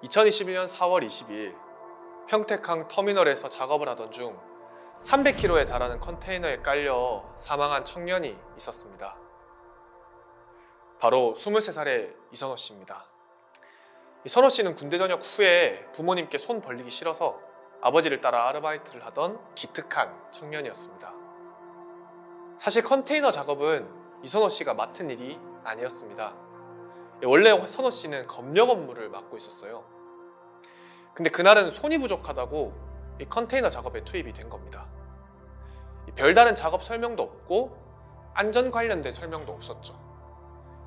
2021년 4월 22일 평택항 터미널에서 작업을 하던 중 300kg에 달하는 컨테이너에 깔려 사망한 청년이 있었습니다. 바로 23살의 이선호 씨입니다. 선호 씨는 군대 전역 후에 부모님께 손 벌리기 싫어서 아버지를 따라 아르바이트를 하던 기특한 청년이었습니다. 사실 컨테이너 작업은 이선호 씨가 맡은 일이 아니었습니다. 원래 선호 씨는 검역 업무를 맡고 있었어요. 근데 그날은 손이 부족하다고 이 컨테이너 작업에 투입이 된 겁니다. 별다른 작업 설명도 없고 안전 관련된 설명도 없었죠.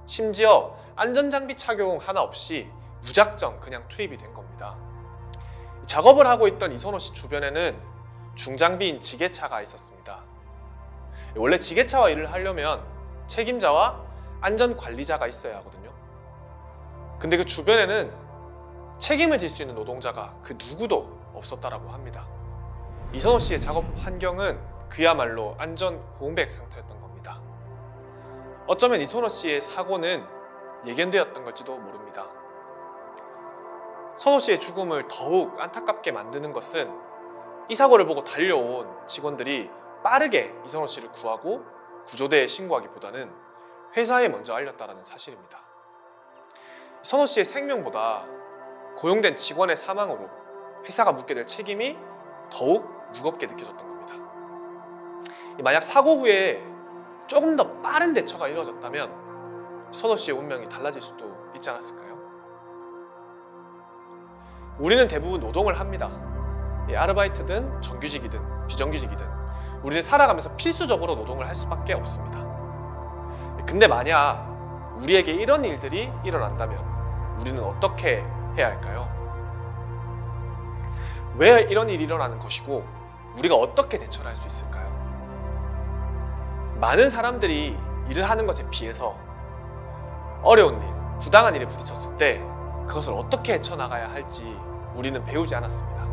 심지어 안전장비 착용 하나 없이 무작정 그냥 투입이 된 겁니다. 작업을 하고 있던 이선호 씨 주변에는 중장비인 지게차가 있었습니다. 원래 지게차와 일을 하려면 책임자와 안전관리자가 있어야 하거든요. 근데 그 주변에는 책임을 질 수 있는 노동자가 그 누구도 없었다라고 합니다. 이선호 씨의 작업 환경은 그야말로 안전 공백 상태였던 겁니다. 어쩌면 이선호 씨의 사고는 예견되었던 걸지도 모릅니다. 선호 씨의 죽음을 더욱 안타깝게 만드는 것은 이 사고를 보고 달려온 직원들이 빠르게 이선호 씨를 구하고 구조대에 신고하기보다는 회사에 먼저 알렸다는 사실입니다. 선호 씨의 생명보다 고용된 직원의 사망으로 회사가 묻게 될 책임이 더욱 무겁게 느껴졌던 겁니다. 만약 사고 후에 조금 더 빠른 대처가 이루어졌다면 선호 씨의 운명이 달라질 수도 있지 않았을까요? 우리는 대부분 노동을 합니다. 아르바이트든 정규직이든 비정규직이든 우리는 살아가면서 필수적으로 노동을 할 수밖에 없습니다. 근데 만약 우리에게 이런 일들이 일어난다면 우리는 어떻게 해야 할까요? 왜 이런 일이 일어나는 것이고 우리가 어떻게 대처를 할 수 있을까요? 많은 사람들이 일을 하는 것에 비해서 어려운 일, 부당한 일에 부딪혔을 때 그것을 어떻게 헤쳐나가야 할지 우리는 배우지 않았습니다.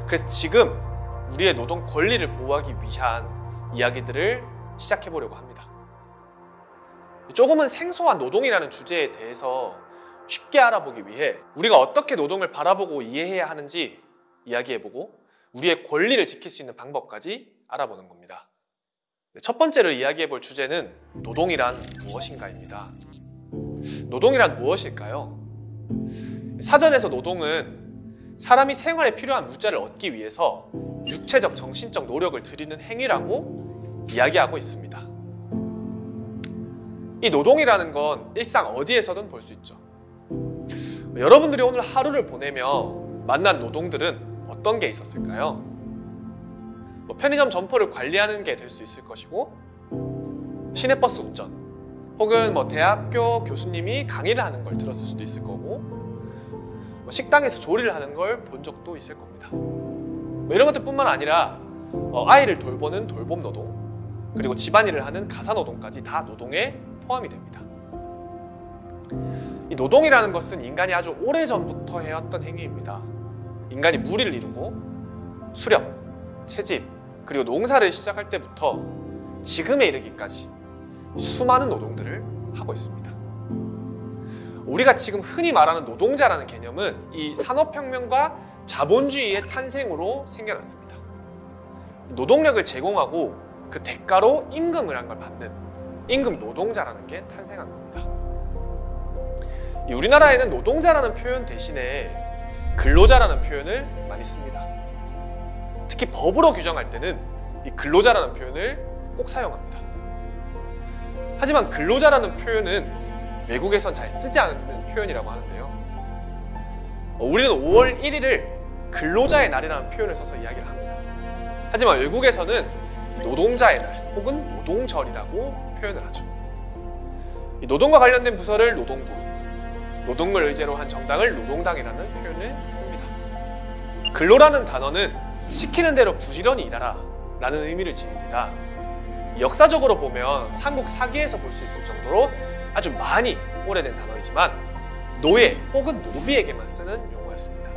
그래서 지금 우리의 노동 권리를 보호하기 위한 이야기들을 시작해 보려고 합니다. 조금은 생소한 노동이라는 주제에 대해서 쉽게 알아보기 위해 우리가 어떻게 노동을 바라보고 이해해야 하는지 이야기해보고 우리의 권리를 지킬 수 있는 방법까지 알아보는 겁니다. 첫 번째로 이야기해볼 주제는 노동이란 무엇인가입니다. 노동이란 무엇일까요? 사전에서 노동은 사람이 생활에 필요한 물자를 얻기 위해서 육체적, 정신적 노력을 들이는 행위라고 이야기하고 있습니다. 이 노동이라는 건 일상 어디에서든 볼 수 있죠. 여러분들이 오늘 하루를 보내며 만난 노동들은 어떤 게 있었을까요? 편의점 점포를 관리하는 게 될 수 있을 것이고, 시내버스 운전, 혹은 대학교 교수님이 강의를 하는 걸 들었을 수도 있을 거고, 식당에서 조리를 하는 걸 본 적도 있을 겁니다. 이런 것들뿐만 아니라 아이를 돌보는 돌봄 노동, 그리고 집안일을 하는 가사 노동까지 다 노동에 포함이 됩니다. 이 노동이라는 것은 인간이 아주 오래전부터 해왔던 행위입니다. 인간이 무리를 이루고 수렵, 채집, 그리고 농사를 시작할 때부터 지금에 이르기까지 수많은 노동들을 하고 있습니다. 우리가 지금 흔히 말하는 노동자라는 개념은 이 산업혁명과 자본주의의 탄생으로 생겨났습니다. 노동력을 제공하고 그 대가로 임금을 한 걸 받는 임금 노동자라는 게 탄생한 겁니다. 우리나라에는 노동자라는 표현 대신에 근로자라는 표현을 많이 씁니다. 특히 법으로 규정할 때는 이 근로자라는 표현을 꼭 사용합니다. 하지만 근로자라는 표현은 외국에선 잘 쓰지 않는 표현이라고 하는데요. 우리는 5월 1일을 근로자의 날이라는 표현을 써서 이야기를 합니다. 하지만 외국에서는 노동자의 날 혹은 노동절이라고 표현을 하죠. 이 노동과 관련된 부서를 노동부, 노동을 의제로 한 정당을 노동당이라는 표현을 씁니다. 근로라는 단어는 시키는 대로 부지런히 일하라 라는 의미를 지닙니다. 역사적으로 보면 삼국 사기에서 볼 수 있을 정도로 아주 많이 오래된 단어이지만 노예 혹은 노비에게만 쓰는 용어였습니다.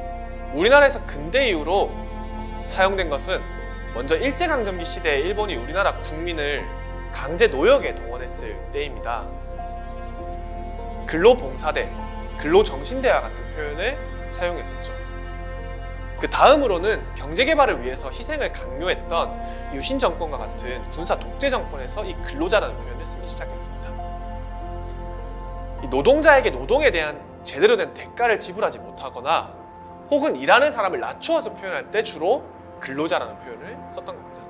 우리나라에서 근대 이후로 사용된 것은 먼저 일제강점기 시대에 일본이 우리나라 국민을 강제 노역에 동원했을 때입니다. 근로봉사대 근로정신대와 같은 표현을 사용했었죠. 그 다음으로는 경제개발을 위해서 희생을 강요했던 유신 정권과 같은 군사 독재 정권에서 이 근로자라는 표현을 쓰기 시작했습니다. 이 노동자에게 노동에 대한 제대로 된 대가를 지불하지 못하거나 혹은 일하는 사람을 낮추어서 표현할 때 주로 근로자라는 표현을 썼던 겁니다.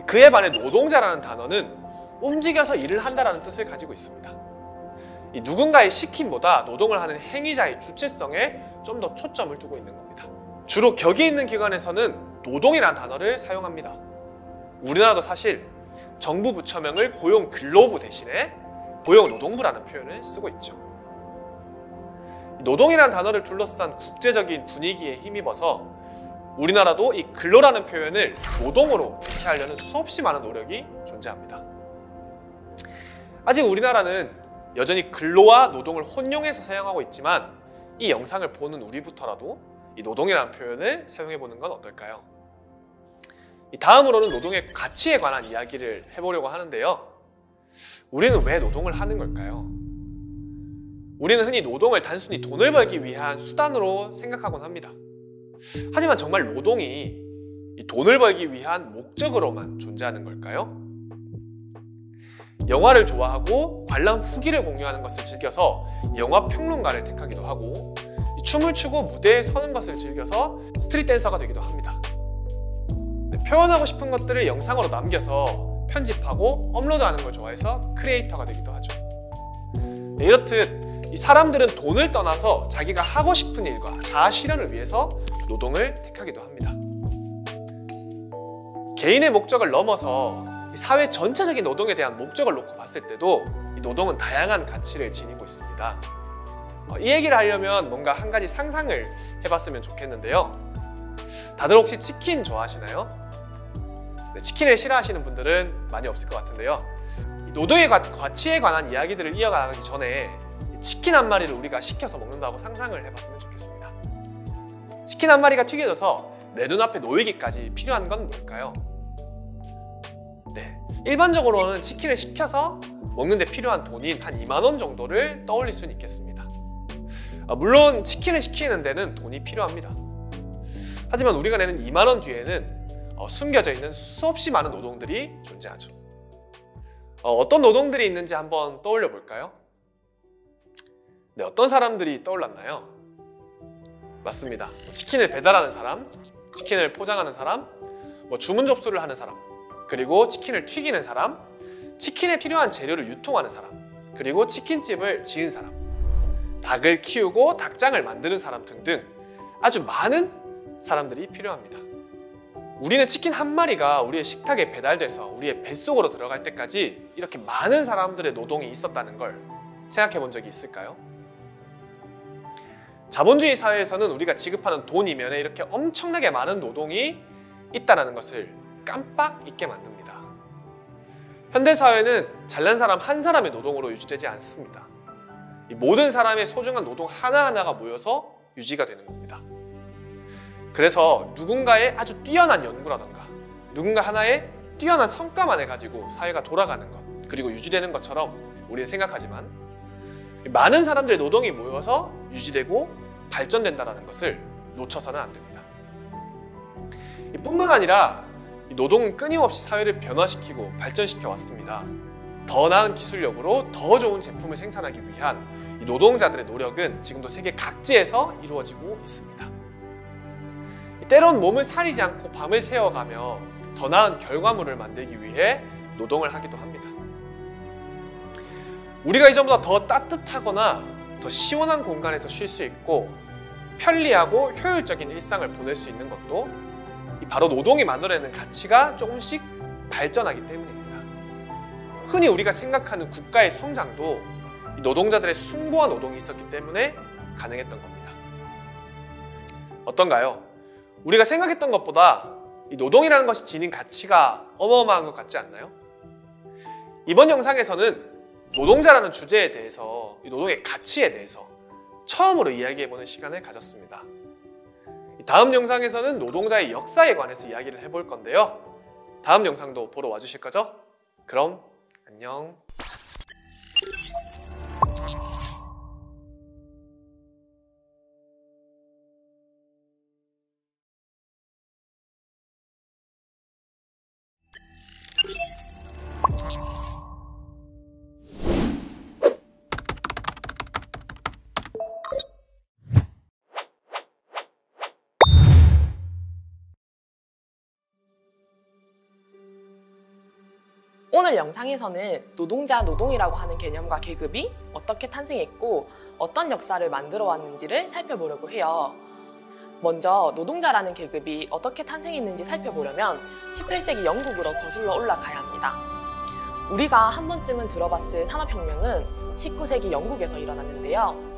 그에 반해 노동자라는 단어는 움직여서 일을 한다는 뜻을 가지고 있습니다. 이 누군가의 시킴보다 노동을 하는 행위자의 주체성에 좀 더 초점을 두고 있는 겁니다. 주로 격이 있는 기관에서는 노동이라는 단어를 사용합니다. 우리나라도 사실 정부 부처명을 고용근로부 대신에 고용노동부라는 표현을 쓰고 있죠. 노동이라는 단어를 둘러싼 국제적인 분위기에 힘입어서 우리나라도 이 근로라는 표현을 노동으로 대체하려는 수없이 많은 노력이 존재합니다. 아직 우리나라는 여전히 근로와 노동을 혼용해서 사용하고 있지만 이 영상을 보는 우리부터라도 이 노동이라는 표현을 사용해보는 건 어떨까요? 다음으로는 노동의 가치에 관한 이야기를 해보려고 하는데요. 우리는 왜 노동을 하는 걸까요? 우리는 흔히 노동을 단순히 돈을 벌기 위한 수단으로 생각하곤 합니다. 하지만 정말 노동이 이 돈을 벌기 위한 목적으로만 존재하는 걸까요? 영화를 좋아하고 관람 후기를 공유하는 것을 즐겨서 영화 평론가를 택하기도 하고 춤을 추고 무대에 서는 것을 즐겨서 스트릿 댄서가 되기도 합니다. 표현하고 싶은 것들을 영상으로 남겨서 편집하고 업로드하는 걸 좋아해서 크리에이터가 되기도 하죠. 이렇듯 이 사람들은 돈을 떠나서 자기가 하고 싶은 일과 자아 실현을 위해서 노동을 택하기도 합니다. 개인의 목적을 넘어서 사회 전체적인 노동에 대한 목적을 놓고 봤을 때도 이 노동은 다양한 가치를 지니고 있습니다. 이 얘기를 하려면 뭔가 한 가지 상상을 해봤으면 좋겠는데요. 다들 혹시 치킨 좋아하시나요? 네, 치킨을 싫어하시는 분들은 많이 없을 것 같은데요. 노동의 가치에 관한 이야기들을 이어가기 전에 치킨 한 마리를 우리가 시켜서 먹는다고 상상을 해봤으면 좋겠습니다. 치킨 한 마리가 튀겨져서 내 눈앞에 놓이기까지 필요한 건 뭘까요? 네, 일반적으로는 치킨을 시켜서 먹는데 필요한 돈인 한 2만 원 정도를 떠올릴 수는 있겠습니다. 물론 치킨을 시키는 데는 돈이 필요합니다. 하지만 우리가 내는 2만 원 뒤에는 숨겨져 있는 수없이 많은 노동들이 존재하죠. 어떤 노동들이 있는지 한번 떠올려 볼까요? 네, 어떤 사람들이 떠올랐나요? 맞습니다. 치킨을 배달하는 사람, 치킨을 포장하는 사람, 주문 접수를 하는 사람, 그리고 치킨을 튀기는 사람, 치킨에 필요한 재료를 유통하는 사람, 그리고 치킨집을 지은 사람, 닭을 키우고 닭장을 만드는 사람 등등 아주 많은 사람들이 필요합니다. 우리는 치킨 한 마리가 우리의 식탁에 배달돼서 우리의 뱃속으로 들어갈 때까지 이렇게 많은 사람들의 노동이 있었다는 걸 생각해 본 적이 있을까요? 자본주의 사회에서는 우리가 지급하는 돈 이면에 이렇게 엄청나게 많은 노동이 있다는 것을 깜빡 잊게 만듭니다. 현대사회는 잘난 사람 한 사람의 노동으로 유지되지 않습니다. 이 모든 사람의 소중한 노동 하나하나가 모여서 유지가 되는 겁니다. 그래서 누군가의 아주 뛰어난 연구라던가 누군가 하나의 뛰어난 성과만을 가지고 사회가 돌아가는 것 그리고 유지되는 것처럼 우리는 생각하지만 많은 사람들의 노동이 모여서 유지되고 발전된다는 것을 놓쳐서는 안 됩니다. 뿐만 아니라 노동은 끊임없이 사회를 변화시키고 발전시켜 왔습니다. 더 나은 기술력으로 더 좋은 제품을 생산하기 위한 이 노동자들의 노력은 지금도 세계 각지에서 이루어지고 있습니다. 때론 몸을 사리지 않고 밤을 새워가며 더 나은 결과물을 만들기 위해 노동을 하기도 합니다. 우리가 이전보다 더 따뜻하거나 더 시원한 공간에서 쉴 수 있고 편리하고 효율적인 일상을 보낼 수 있는 것도 바로 노동이 만들어내는 가치가 조금씩 발전하기 때문입니다. 흔히 우리가 생각하는 국가의 성장도 노동자들의 숭고한 노동이 있었기 때문에 가능했던 겁니다. 어떤가요? 우리가 생각했던 것보다 이 노동이라는 것이 지닌 가치가 어마어마한 것 같지 않나요? 이번 영상에서는 노동자라는 주제에 대해서, 이 노동의 가치에 대해서 처음으로 이야기해보는 시간을 가졌습니다. 다음 영상에서는 노동자의 역사에 관해서 이야기를 해볼 건데요. 다음 영상도 보러 와주실 거죠? 그럼 안녕. 오늘 영상에서는 노동자, 노동이라고 하는 개념과 계급이 어떻게 탄생했고 어떤 역사를 만들어 왔는지를 살펴보려고 해요. 먼저 노동자라는 계급이 어떻게 탄생했는지 살펴보려면 18세기 영국으로 거슬러 올라가야 합니다. 우리가 한 번쯤은 들어봤을 산업혁명은 19세기 영국에서 일어났는데요.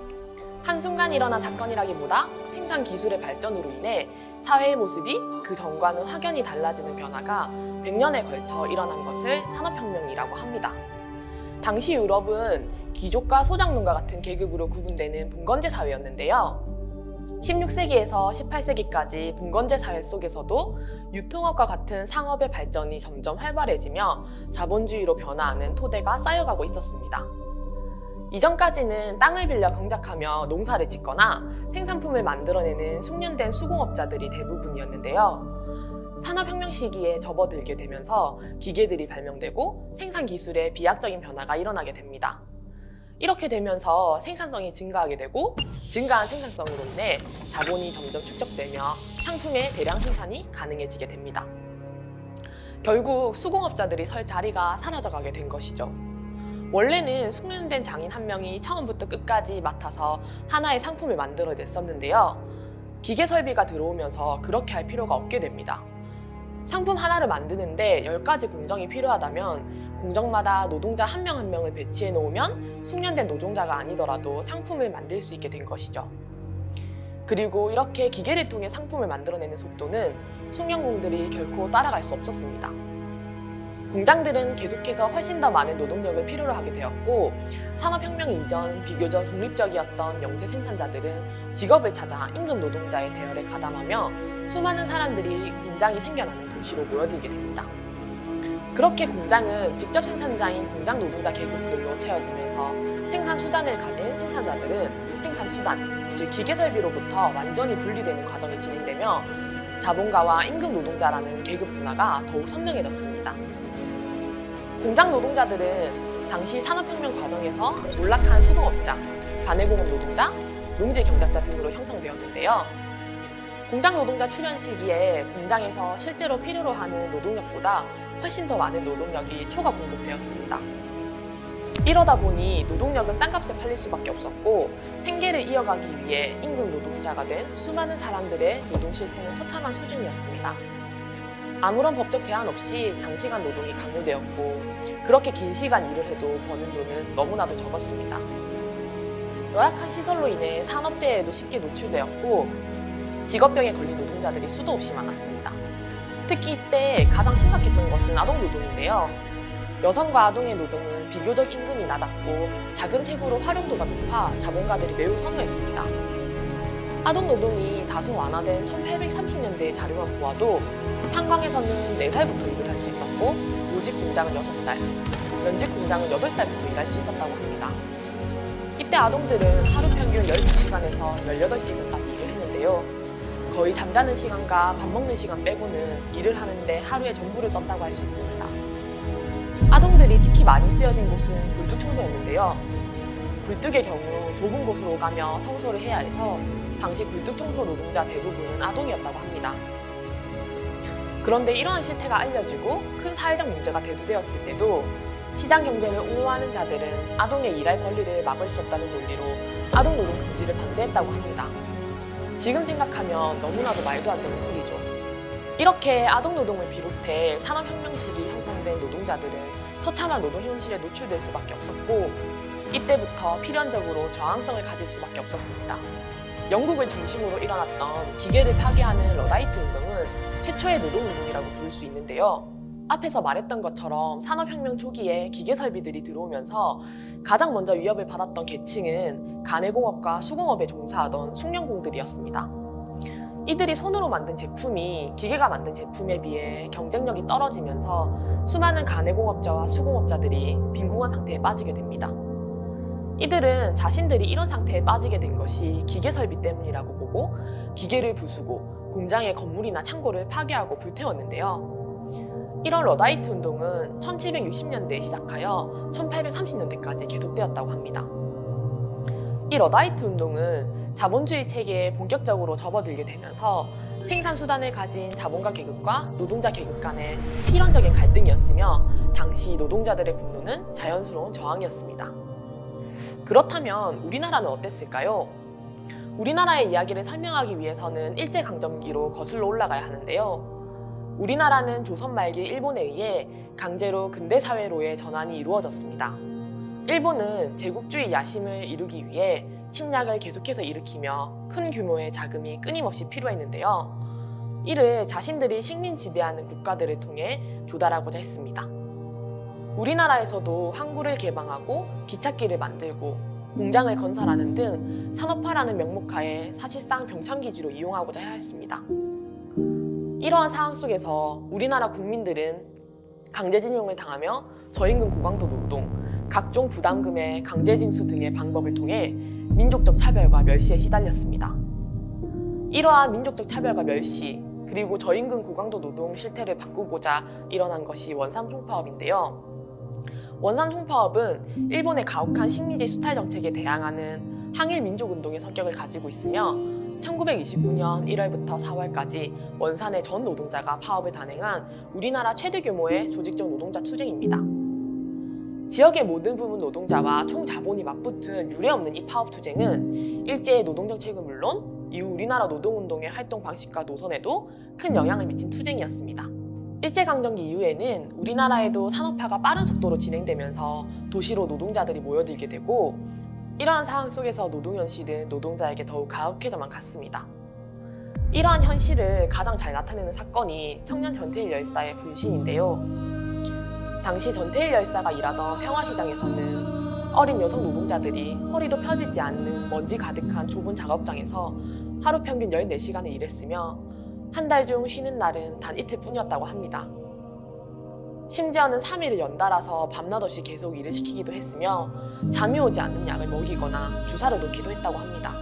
한순간 일어난 사건이라기보다 생산 기술의 발전으로 인해 사회의 모습이 그 전과는 확연히 달라지는 변화가 100년에 걸쳐 일어난 것을 산업혁명이라고 합니다. 당시 유럽은 귀족과 소작농과 같은 계급으로 구분되는 봉건제 사회였는데요. 16세기에서 18세기까지 봉건제 사회 속에서도 유통업과 같은 상업의 발전이 점점 활발해지며 자본주의로 변화하는 토대가 쌓여가고 있었습니다. 이전까지는 땅을 빌려 경작하며 농사를 짓거나 생산품을 만들어내는 숙련된 수공업자들이 대부분이었는데요. 산업혁명 시기에 접어들게 되면서 기계들이 발명되고 생산기술의 비약적인 변화가 일어나게 됩니다. 이렇게 되면서 생산성이 증가하게 되고 증가한 생산성으로 인해 자본이 점점 축적되며 상품의 대량 생산이 가능해지게 됩니다. 결국 수공업자들이 설 자리가 사라져가게 된 것이죠. 원래는 숙련된 장인 한 명이 처음부터 끝까지 맡아서 하나의 상품을 만들어냈었는데요. 기계 설비가 들어오면서 그렇게 할 필요가 없게 됩니다. 상품 하나를 만드는데 10가지 공정이 필요하다면 공정마다 노동자 한 명 한 명을 배치해 놓으면 숙련된 노동자가 아니더라도 상품을 만들 수 있게 된 것이죠. 그리고 이렇게 기계를 통해 상품을 만들어내는 속도는 숙련공들이 결코 따라갈 수 없었습니다. 공장들은 계속해서 훨씬 더 많은 노동력을 필요로 하게 되었고 산업혁명 이전 비교적 독립적이었던 영세 생산자들은 직업을 찾아 임금 노동자의 대열에 가담하며 수많은 사람들이 공장이 생겨나는 도시로 모여들게 됩니다. 그렇게 공장은 직접 생산자인 공장 노동자 계급들로 채워지면서 생산 수단을 가진 생산자들은 생산 수단, 즉 기계 설비로부터 완전히 분리되는 과정이 진행되며 자본가와 임금 노동자라는 계급 분화가 더욱 선명해졌습니다. 공장 노동자들은 당시 산업혁명 과정에서 몰락한 수공업자, 가내공업 노동자, 농지 경작자 등으로 형성되었는데요. 공장 노동자 출현 시기에 공장에서 실제로 필요로 하는 노동력보다 훨씬 더 많은 노동력이 초과 공급되었습니다. 이러다 보니 노동력은 싼값에 팔릴 수밖에 없었고 생계를 이어가기 위해 임금 노동자가 된 수많은 사람들의 노동 실태는 처참한 수준이었습니다. 아무런 법적 제한 없이 장시간 노동이 강요되었고 그렇게 긴 시간 일을 해도 버는 돈은 너무나도 적었습니다. 열악한 시설로 인해 산업재해에도 쉽게 노출되었고 직업병에 걸린 노동자들이 수도 없이 많았습니다. 특히 이때 가장 심각했던 것은 아동노동인데요. 여성과 아동의 노동은 비교적 임금이 낮았고 작은 체구로 활용도가 높아 자본가들이 매우 선호했습니다. 아동노동이 다소 완화된 1830년대의 자료만 보아도 상광에서는 4살부터 일을 할 수 있었고 모집 공장은 6살, 면직 공장은 8살부터 일할 수 있었다고 합니다. 이때 아동들은 하루 평균 12시간에서 18시간까지 일을 했는데요. 거의 잠자는 시간과 밥 먹는 시간 빼고는 일을 하는데 하루의 전부를 썼다고 할 수 있습니다. 아동들이 특히 많이 쓰여진 곳은 굴뚝 청소였는데요. 굴뚝의 경우 좁은 곳으로 가며 청소를 해야 해서 당시 굴뚝 청소 노동자 대부분은 아동이었다고 합니다. 그런데 이러한 실태가 알려지고 큰 사회적 문제가 대두되었을 때도 시장 경제를 옹호하는 자들은 아동의 일할 권리를 막을 수 없다는 논리로 아동노동 금지를 반대했다고 합니다. 지금 생각하면 너무나도 말도 안 되는 소리죠. 이렇게 아동노동을 비롯해 산업혁명 시기 형성된 노동자들은 처참한 노동 현실에 노출될 수밖에 없었고 이때부터 필연적으로 저항성을 가질 수밖에 없었습니다. 영국을 중심으로 일어났던 기계를 파괴하는 러다이트 운동은 최초의 노동운동이라고 부를 수 있는데요. 앞에서 말했던 것처럼 산업혁명 초기에 기계 설비들이 들어오면서 가장 먼저 위협을 받았던 계층은 가내공업과 수공업에 종사하던 숙련공들이었습니다. 이들이 손으로 만든 제품이 기계가 만든 제품에 비해 경쟁력이 떨어지면서 수많은 가내공업자와 수공업자들이 빈곤한 상태에 빠지게 됩니다. 이들은 자신들이 이런 상태에 빠지게 된 것이 기계 설비 때문이라고 보고 기계를 부수고 공장의 건물이나 창고를 파괴하고 불태웠는데요. 이런 러다이트 운동은 1760년대에 시작하여 1830년대까지 계속되었다고 합니다. 이 러다이트 운동은 자본주의 체계에 본격적으로 접어들게 되면서 생산수단을 가진 자본가 계급과 노동자 계급 간의 필연적인 갈등이었으며 당시 노동자들의 분노는 자연스러운 저항이었습니다. 그렇다면 우리나라는 어땠을까요? 우리나라의 이야기를 설명하기 위해서는 일제강점기로 거슬러 올라가야 하는데요. 우리나라는 조선 말기 일본에 의해 강제로 근대사회로의 전환이 이루어졌습니다. 일본은 제국주의 야심을 이루기 위해 침략을 계속해서 일으키며 큰 규모의 자금이 끊임없이 필요했는데요. 이를 자신들이 식민 지배하는 국가들을 통해 조달하고자 했습니다. 우리나라에서도 항구를 개방하고 기찻길을 만들고 공장을 건설하는 등 산업화라는 명목하에 사실상 병창기지로 이용하고자 했습니다. 이러한 상황 속에서 우리나라 국민들은 강제징용을 당하며 저임금 고강도 노동, 각종 부담금의 강제징수 등의 방법을 통해 민족적 차별과 멸시에 시달렸습니다. 이러한 민족적 차별과 멸시, 그리고 저임금 고강도 노동 실태를 바꾸고자 일어난 것이 원산통파업인데요. 원산통파업은 일본의 가혹한 식민지 수탈 정책에 대항하는 항일 민족운동의 성격을 가지고 있으며 1929년 1월부터 4월까지 원산의 전 노동자가 파업을 단행한 우리나라 최대 규모의 조직적 노동자 투쟁입니다. 지역의 모든 부문 노동자와 총자본이 맞붙은 유례없는 이 파업 투쟁은 일제의 노동정책은 물론 이후 우리나라 노동운동의 활동 방식과 노선에도 큰 영향을 미친 투쟁이었습니다. 일제강점기 이후에는 우리나라에도 산업화가 빠른 속도로 진행되면서 도시로 노동자들이 모여들게 되고 이러한 상황 속에서 노동 현실은 노동자에게 더욱 가혹해져만 갔습니다. 이러한 현실을 가장 잘 나타내는 사건이 청년 전태일 열사의 분신인데요. 당시 전태일 열사가 일하던 평화시장에서는 어린 여성 노동자들이 허리도 펴지지 않는 먼지 가득한 좁은 작업장에서 하루 평균 14시간을 일했으며 한 달 중 쉬는 날은 단 이틀뿐이었다고 합니다. 심지어는 3일을 연달아서 밤낮 없이 계속 일을 시키기도 했으며 잠이 오지 않는 약을 먹이거나 주사를 놓기도 했다고 합니다.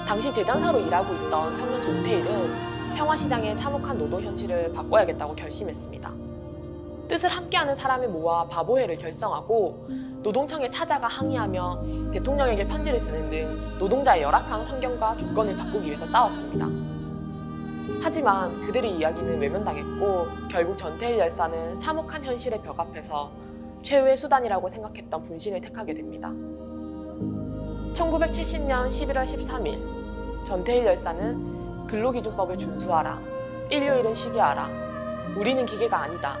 당시 재단사로 일하고 있던 청년 전태일은 평화시장의 참혹한 노동 현실을 바꿔야겠다고 결심했습니다. 뜻을 함께하는 사람을 모아 바보회를 결성하고 노동청에 찾아가 항의하며 대통령에게 편지를 쓰는 등 노동자의 열악한 환경과 조건을 바꾸기 위해서 싸웠습니다. 하지만 그들의 이야기는 외면당했고 결국 전태일 열사는 참혹한 현실의 벽 앞에서 최후의 수단이라고 생각했던 분신을 택하게 됩니다. 1970년 11월 13일 전태일 열사는 근로기준법을 준수하라, 일요일은 쉬게 하라, 우리는 기계가 아니다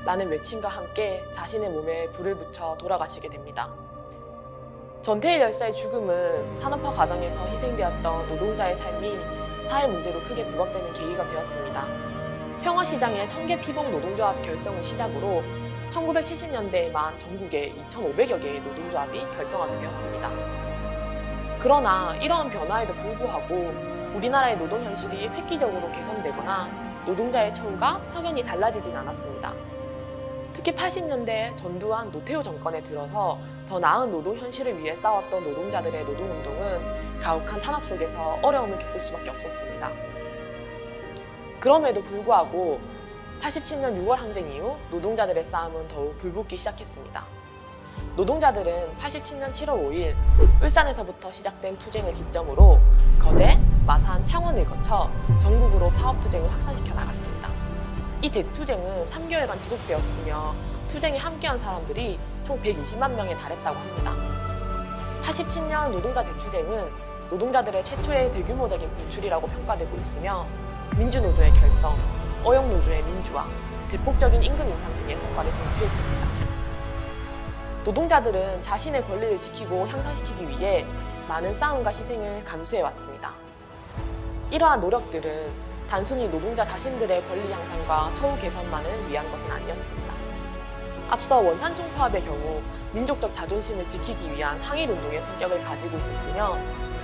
라는 외침과 함께 자신의 몸에 불을 붙여 돌아가시게 됩니다. 전태일 열사의 죽음은 산업화 과정에서 희생되었던 노동자의 삶이 사회 문제로 크게 부각되는 계기가 되었습니다. 평화시장의 청계 피복 노동조합 결성을 시작으로 1970년대에만 전국에 2,500여 개의 노동조합이 결성하게 되었습니다. 그러나 이러한 변화에도 불구하고 우리나라의 노동 현실이 획기적으로 개선되거나 노동자의 처우가 확연히 달라지진 않았습니다. 특히 80년대 전두환 노태우 정권에 들어서 더 나은 노동 현실을 위해 싸웠던 노동자들의 노동운동은 가혹한 탄압 속에서 어려움을 겪을 수밖에 없었습니다. 그럼에도 불구하고 87년 6월 항쟁 이후 노동자들의 싸움은 더욱 불붙기 시작했습니다. 노동자들은 87년 7월 5일 울산에서부터 시작된 투쟁을 기점으로 거제, 마산, 창원을 거쳐 전국으로 파업투쟁을 확산시켜 나갔습니다. 이 대투쟁은 3개월간 지속되었으며 투쟁에 함께한 사람들이 총 120만 명에 달했다고 합니다. 87년 노동자 대투쟁은 노동자들의 최초의 대규모적인 분출이라고 평가되고 있으며 민주노조의 결성, 어용노조의 민주화, 대폭적인 임금 인상 등의 성과를 쟁취했습니다. 노동자들은 자신의 권리를 지키고 향상시키기 위해 많은 싸움과 희생을 감수해왔습니다. 이러한 노력들은 단순히 노동자 자신들의 권리 향상과 처우 개선만을 위한 것은 아니었습니다. 앞서 원산총파업의 경우 민족적 자존심을 지키기 위한 항일운동의 성격을 가지고 있었으며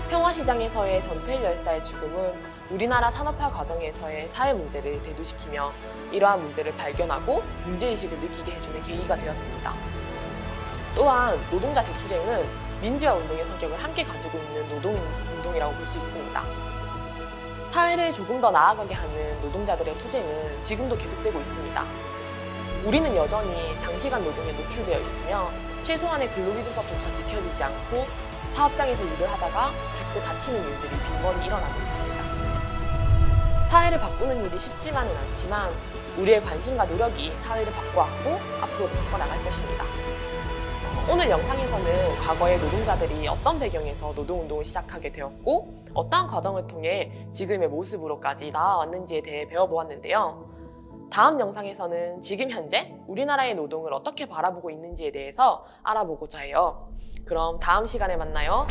평화시장에서의 전태일 열사의 죽음은 우리나라 산업화 과정에서의 사회 문제를 대두시키며 이러한 문제를 발견하고 문제의식을 느끼게 해주는 계기가 되었습니다. 또한 노동자 대투쟁은 민주화 운동의 성격을 함께 가지고 있는 노동운동이라고 볼 수 있습니다. 사회를 조금 더 나아가게 하는 노동자들의 투쟁은 지금도 계속되고 있습니다. 우리는 여전히 장시간 노동에 노출되어 있으며 최소한의 근로기준법조차 지켜지지 않고 사업장에서 일을 하다가 죽고 다치는 일들이 빈번히 일어나고 있습니다. 사회를 바꾸는 일이 쉽지만은 않지만 우리의 관심과 노력이 사회를 바꿔왔고 앞으로도 바꿔나갈 것입니다. 오늘 영상에서는 과거의 노동자들이 어떤 배경에서 노동운동을 시작하게 되었고 어떠한 과정을 통해 지금의 모습으로까지 나아왔는지에 대해 배워보았는데요. 다음 영상에서는 지금 현재 우리나라의 노동을 어떻게 바라보고 있는지에 대해서 알아보고자 해요. 그럼 다음 시간에 만나요.